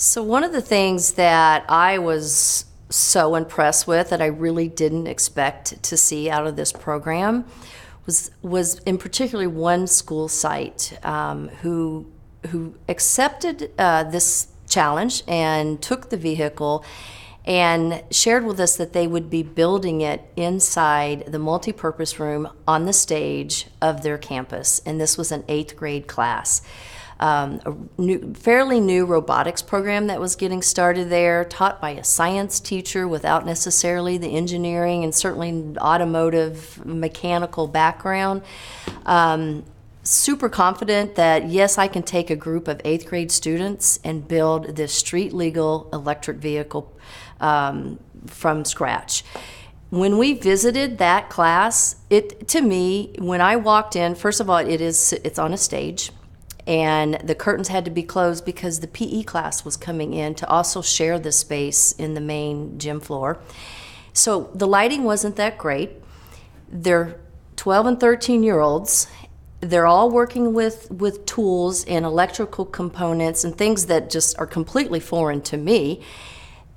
So one of the things that I was so impressed with that I really didn't expect to see out of this program was in particularly one school site who accepted this challenge and took the vehicle and shared with us that they would be building it inside the multipurpose room on the stage of their campus. And this was an 8th grade class. Fairly new robotics program that was getting started there, taught by a science teacher without necessarily the engineering and certainly automotive mechanical background. Super confident that, yes, I can take a group of 8th grade students and build this street legal electric vehicle from scratch. When we visited that class, to me, when I walked in, first of all, it's on a stage. And the curtains had to be closed because the PE class was coming in to also share the space in the main gym floor. So the lighting wasn't that great. They're 12 and 13-year-olds. They're all working with tools and electrical components and things that just are completely foreign to me.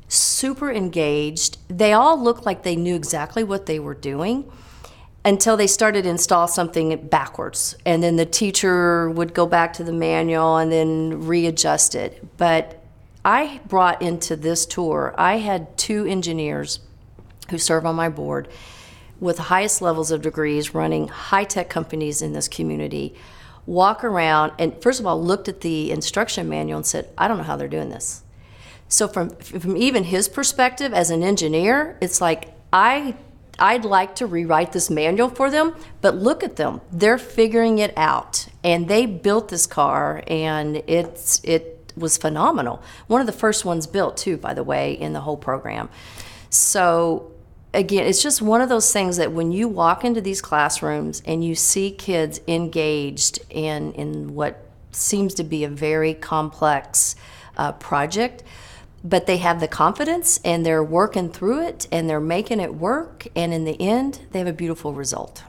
Super engaged. They all looked like they knew exactly what they were doing, until they started to install something backwards. And then the teacher would go back to the manual and then readjust it. But I brought into this tour, I had 2 engineers who serve on my board with the highest levels of degrees running high-tech companies in this community, walk around and first of all looked at the instruction manual and said, I don't know how they're doing this. So from even his perspective as an engineer, it's like, I'd like to rewrite this manual for them, but look at them. They're figuring it out. And they built this car, and it was phenomenal. One of the first ones built, too, by the way, in the whole program. So, again, it's just one of those things that when you walk into these classrooms and you see kids engaged in what seems to be a very complex project, but they have the confidence and they're working through it and they're making it work, and in the end, they have a beautiful result.